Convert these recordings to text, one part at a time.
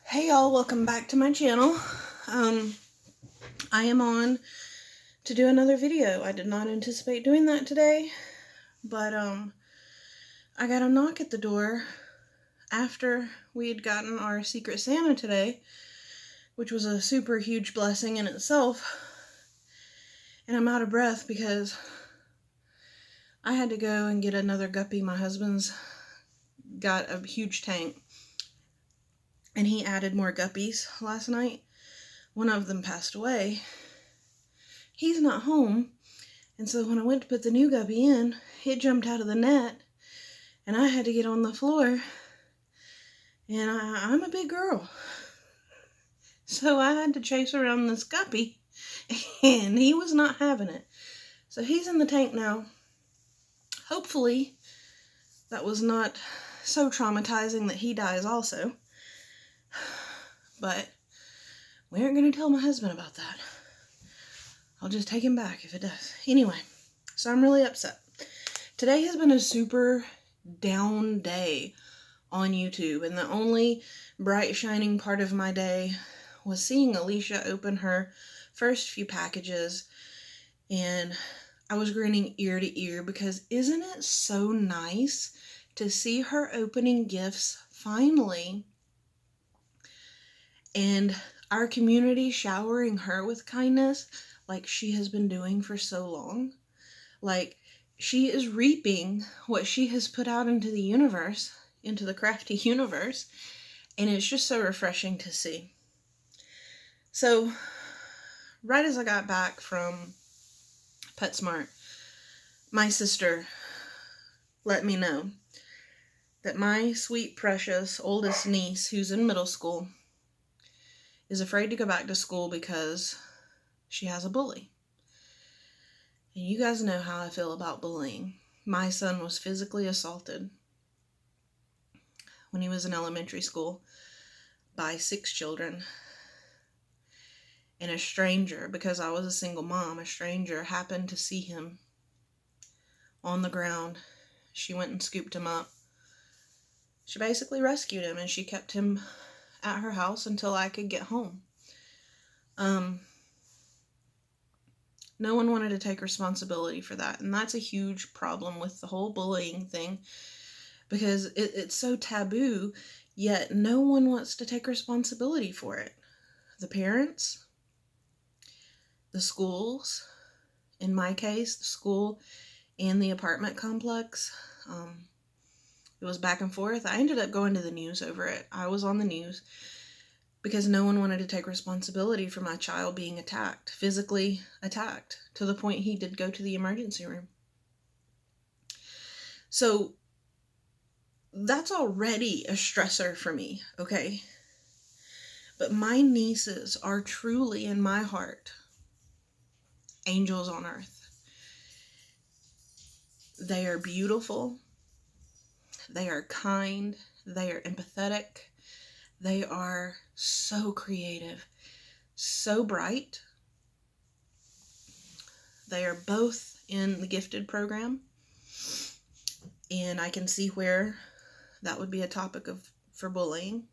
Hey y'all, welcome back to my channel. I am on to do another video. I did not anticipate doing that today, but I got a knock at the door after we had gotten our Secret Santa today, which was a super huge blessing in itself. And I'm out of breath because I had to go and get another guppy. My husband's got a huge tank, and he added more guppies last night. One of them passed away. He's not home, and so when I went to put the new guppy in, it jumped out of the net, and I had to get on the floor, and I'm a big girl, so I had to chase around this guppy, and he was not having it. So he's in the tank now. Hopefully that was not so traumatizing that he dies also, but we aren't going to tell my husband about that. I'll just take him back if it does. Anyway, so I'm really upset. Today has been a super down day on YouTube, and the only bright shining part of my day was seeing Alicia open her first few packages, and I was grinning ear to ear because isn't it so nice to see her opening gifts finally, and our community showering her with kindness like she has been doing for so long. Like, she is reaping what she has put out into the universe, into the crafty universe, and it's just so refreshing to see. So, right as I got back from PetSmart, my sister let me know that my sweet, precious, oldest niece, who's in middle school, is afraid to go back to school because she has a bully. And you guys know how I feel about bullying. My son was physically assaulted when he was in elementary school by 6 children. And a stranger, because I was a single mom, a stranger happened to see him on the ground. She went and scooped him up. She basically rescued him, and she kept him at her house until I could get home. No one wanted to take responsibility for that, and that's a huge problem with the whole bullying thing, because it's so taboo, yet no one wants to take responsibility for it. The parents, the schools, in my case, the school and the apartment complex. It was back and forth. I ended up going to the news over it. I was on the news because no one wanted to take responsibility for my child being attacked, physically attacked, to the point he did go to the emergency room. So that's already a stressor for me, okay? But my nieces are truly, in my heart, angels on earth. They are beautiful. They are kind. They are empathetic. They are so creative, so bright. They are both in the gifted program, and I can see where that would be a topic for bullying.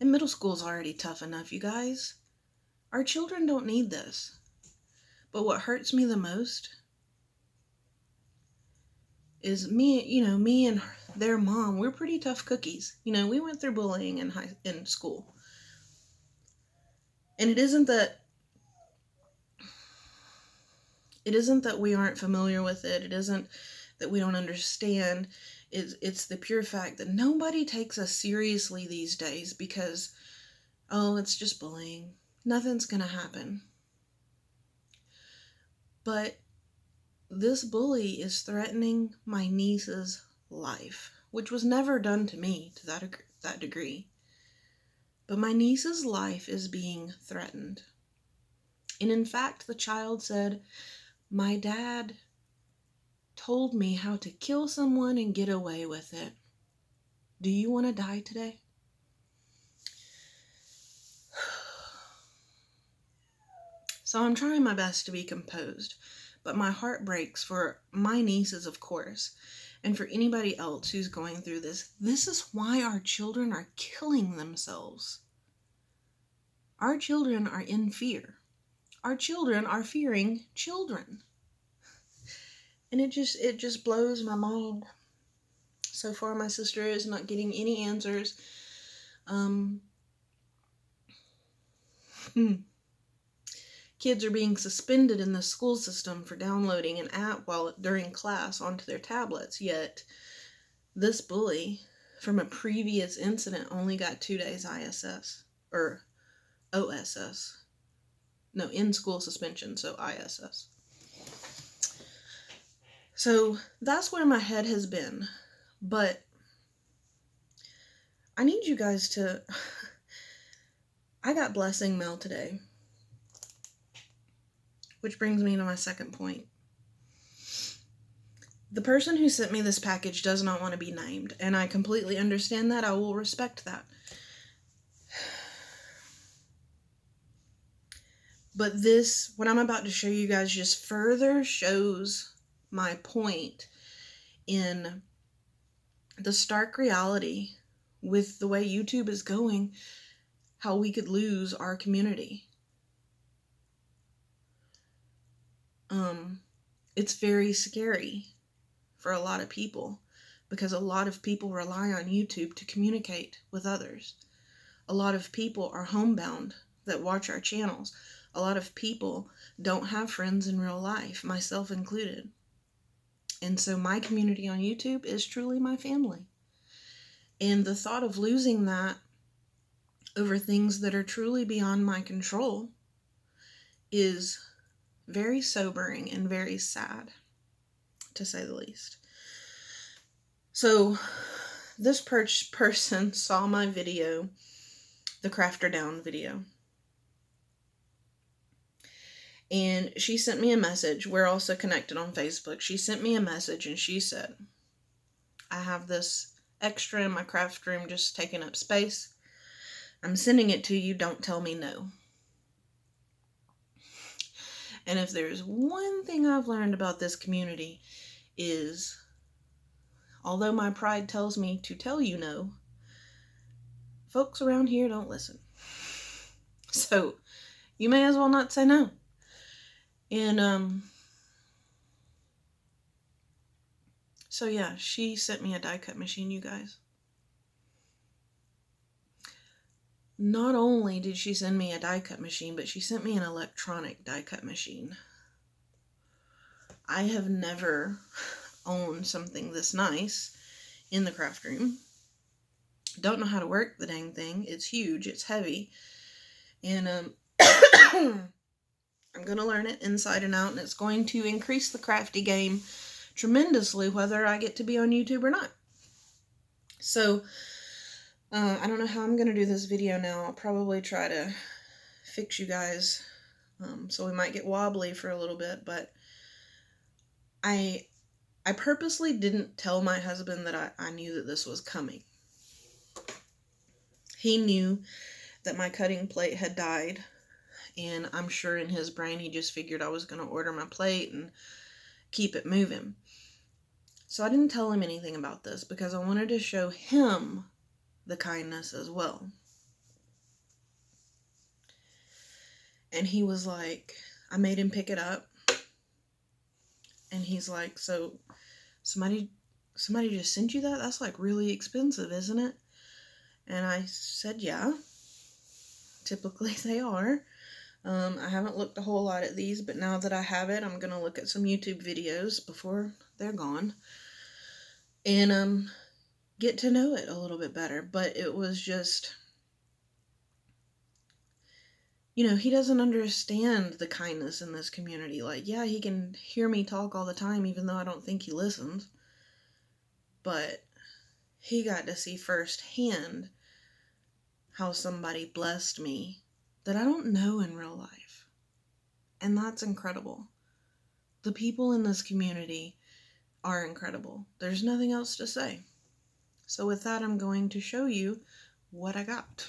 And middle school is already tough enough, you guys. Our children don't need this. But what hurts me the most is me and their mom. We're pretty tough cookies. We went through bullying in school. And it isn't that we aren't familiar with it. It isn't that we don't understand. It's the pure fact that nobody takes us seriously these days because, it's just bullying. Nothing's gonna happen. But this bully is threatening my niece's life, which was never done to me to that degree. But my niece's life is being threatened. And in fact, the child said, "My dad told me how to kill someone and get away with it. Do you want to die today?" So I'm trying my best to be composed, but my heart breaks for my nieces, of course. And for anybody else who's going through this is why our children are killing themselves. Our children are in fear. Our children are fearing children. And it just blows my mind. So far, my sister is not getting any answers. Kids are being suspended in the school system for downloading an app during class onto their tablets, yet this bully from a previous incident only got 2 days ISS, or OSS. No, in-school suspension, so ISS. So that's where my head has been, but I need you guys to... I got blessing mail today. Which brings me to my second point. The person who sent me this package does not want to be named, and I completely understand that. I will respect that. But what I'm about to show you guys just further shows my point in the stark reality with the way YouTube is going, how we could lose our community. It's very scary for a lot of people because a lot of people rely on YouTube to communicate with others. A lot of people are homebound that watch our channels. A lot of people don't have friends in real life, myself included. And so my community on YouTube is truly my family. And the thought of losing that over things that are truly beyond my control is very sobering and very sad, to say the least. So this person saw my video, the Crafter Down video, and she sent me a message. We're also connected on Facebook. She sent me a message and she said, I have this extra in my craft room just taking up space. I'm sending it to you. Don't tell me no. And if there's one thing I've learned about this community is, although my pride tells me to tell you no, folks around here don't listen. So you may as well not say no. And so yeah, she sent me a die cut machine, you guys. Not only did she send me a die cut machine, but she sent me an electronic die cut machine. I have never owned something this nice in the craft room. Don't know how to work the dang thing. It's huge. It's heavy. And I'm going to learn it inside and out, and it's going to increase the crafty game tremendously whether I get to be on YouTube or not. So I don't know how I'm going to do this video now. I'll probably try to fix you guys. So we might get wobbly for a little bit, but I purposely didn't tell my husband that I knew that this was coming. He knew that my cutting plate had died, and I'm sure in his brain he just figured I was going to order my plate and keep it moving. So I didn't tell him anything about this because I wanted to show him the kindness as well. And he was like, I made him pick it up. And he's like, so somebody just sent you that? That's like really expensive, isn't it? And I said, yeah, typically they are. I haven't looked a whole lot at these, but now that I have it, I'm going to look at some YouTube videos before they're gone. And get to know it a little bit better. But it was just, you know, he doesn't understand the kindness in this community. Like, yeah, he can hear me talk all the time, even though I don't think he listens. But he got to see firsthand how somebody blessed me that I don't know in real life. And that's incredible. The people in this community are incredible. There's nothing else to say. So with that, I'm going to show you what I got.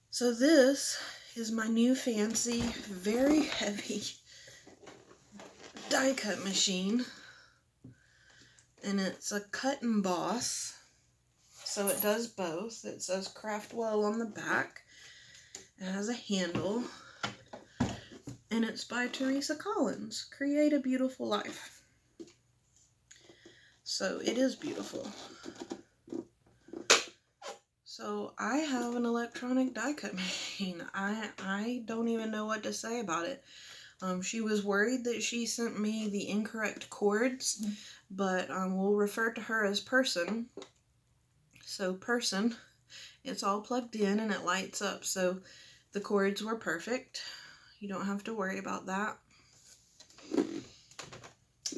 So this is my new fancy, very heavy die cut machine, and it's a cut and emboss, so it does both. It says Craft Well on the back. It has a handle, and it's by Teresa Collins. Create a Beautiful Life. So it is beautiful. So I have an electronic die cut machine. I don't even know what to say about it. She was worried that she sent me the incorrect cords, but we'll refer to her as Person. So Person, it's all plugged in and it lights up. So the cords were perfect. You don't have to worry about that.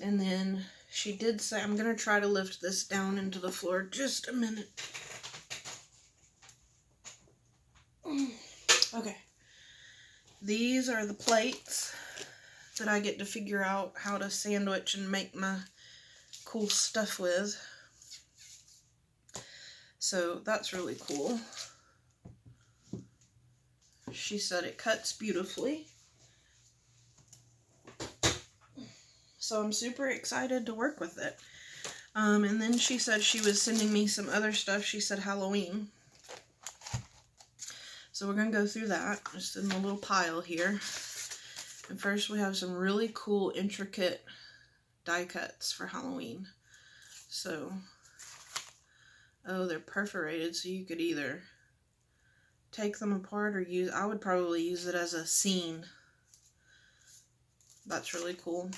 And then she did say, I'm going to try to lift this down into the floor just a minute. Okay. These are the plates that I get to figure out how to sandwich and make my cool stuff with. So that's really cool. She said it cuts beautifully. So I'm super excited to work with it. And then she said she was sending me some other stuff. She said Halloween. So we're going to go through that, just in the little pile here. And first we have some really cool, intricate die cuts for Halloween. So, oh, they're perforated, so you could either take them apart or use, I would probably use it as a scene. That's really cool.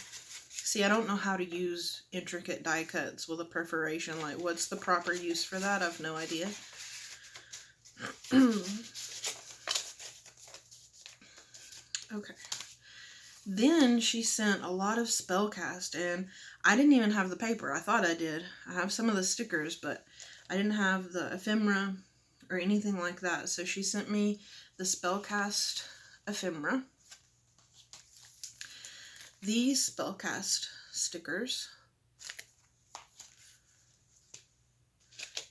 See, I don't know how to use intricate die cuts with a perforation. Like, what's the proper use for that? I have no idea. Okay. Then she sent a lot of spellcast, and I didn't even have the paper. I thought I did. I have some of the stickers, but I didn't have the ephemera or anything like that. So she sent me the spellcast ephemera. These spellcast stickers.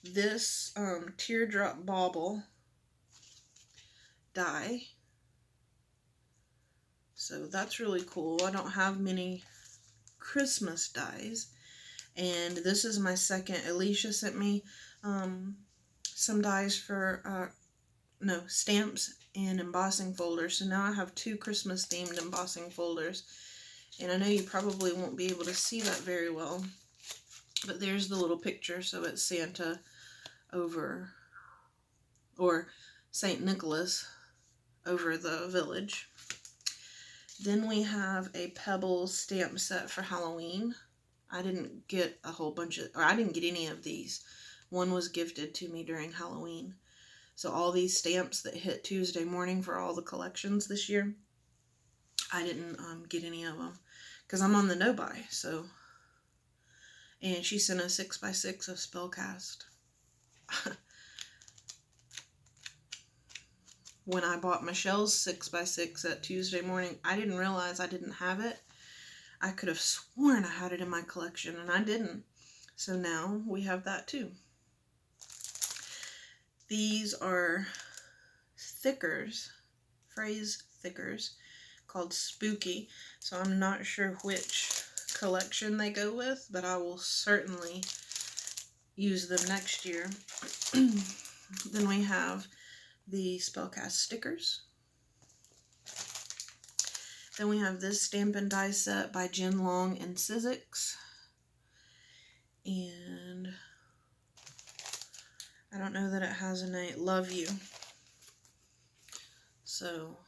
This teardrop bauble die. So that's really cool. I don't have many Christmas dies. And this is my second. Alicia sent me some dies for, stamps and embossing folders. So now I have 2 Christmas themed embossing folders. And I know you probably won't be able to see that very well. But there's the little picture. So it's Santa over, or St. Nicholas over the village. Then we have a Pebbles stamp set for Halloween. I didn't get a whole bunch of, or I didn't get any of these. One was gifted to me during Halloween. So all these stamps that hit Tuesday morning for all the collections this year, I didn't get any of them because I'm on the no-buy. So, and she sent a 6x6 of spellcast. When I bought Michelle's 6x6 at Tuesday morning, I didn't realize I didn't have it. I could have sworn I had it in my collection, and I didn't. So now we have that too. These are thickers, phrase thickers, called Spooky. So I'm not sure which collection they go with, but I will certainly use them next year. Then we have the spellcast stickers. Then we have this stamp and die set by Jen Long and Sizzix. And I don't know that it has a name. Love You. So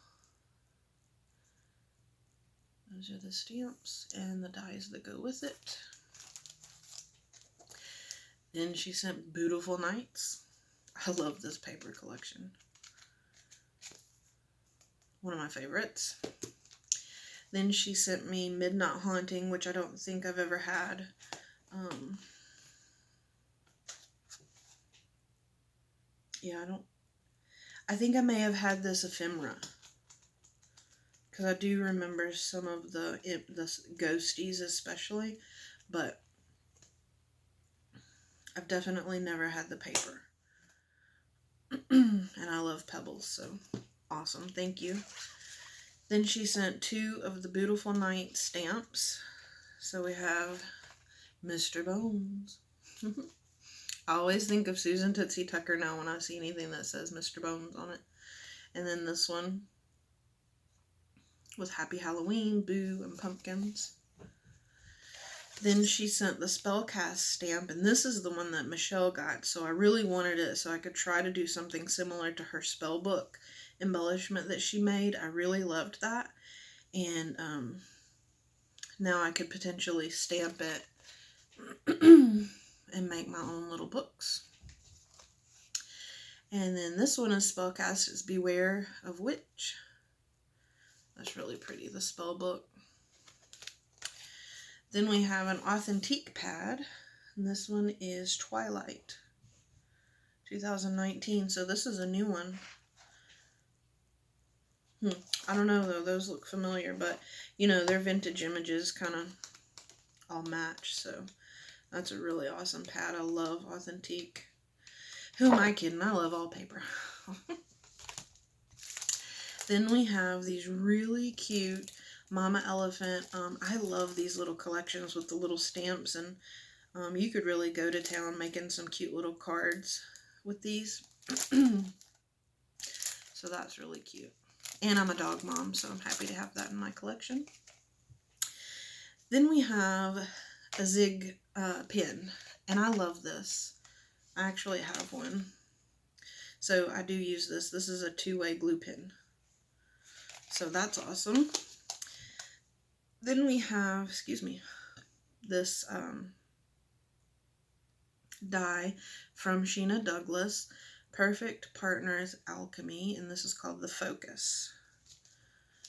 those are the stamps and the dies that go with it. Then she sent Beautiful Nights. I love this paper collection. One of my favorites. Then she sent me Midnight Haunting, which I don't think I've ever had. I think I may have had this ephemera. Because I do remember some of the ghosties especially. But I've definitely never had the paper. And I love Pebbles, so awesome. Thank you. Then she sent 2 of the Beautiful Night stamps. So we have Mr. Bones. I always think of Susan Tootsie Tucker now when I see anything that says Mr. Bones on it. And then this one was Happy Halloween, Boo, and Pumpkins. Then she sent the Spellcast stamp, and this is the one that Michelle got, so I really wanted it so I could try to do something similar to her spell book embellishment that she made. I really loved that, and now I could potentially stamp it and make my own little books. And then this one is Spellcast, is Beware of Witch. That's really pretty, the spell book. Then we have an Authentique pad, and this one is Twilight 2019, so this is a new one. I don't know though, those look familiar, but you know, their vintage images kind of all match, so that's a really awesome pad. I love Authentique. Who am I kidding? I love all paper. Then we have these really cute Mama Elephant. I love these little collections with the little stamps, and you could really go to town making some cute little cards with these. So that's really cute. And I'm a dog mom, so I'm happy to have that in my collection. Then we have a Zig pin, and I love this. I actually have one. So I do use this. This is a two-way glue pin. So that's awesome. Then we have, excuse me, this die from Sheena Douglas, Perfect Partners Alchemy, and this is called the Focus.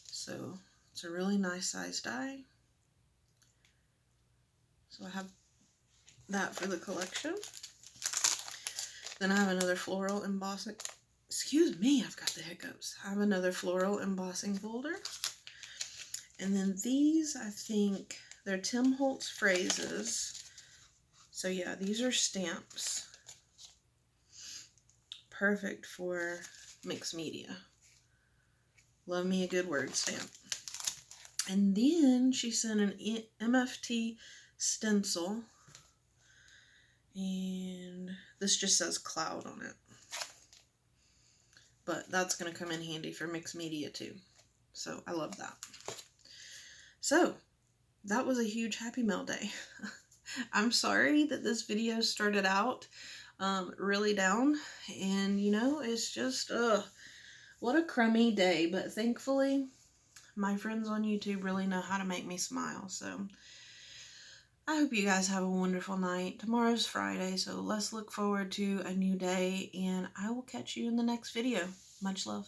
So it's a really nice size die. So I have that for the collection. Then I have another floral embossing, excuse me, I've got the hiccups. I have another floral embossing folder. And then these, I think, they're Tim Holtz phrases. So yeah, these are stamps. Perfect for mixed media. Love me a good word stamp. And then she sent an MFT stencil. And this just says cloud on it. But that's going to come in handy for mixed media too. So I love that. So that was a huge Happy Mail day. I'm sorry that this video started out really down. And you know, it's just, what a crummy day. But thankfully, my friends on YouTube really know how to make me smile. So I hope you guys have a wonderful night. Tomorrow's Friday, so let's look forward to a new day, and I will catch you in the next video. Much love.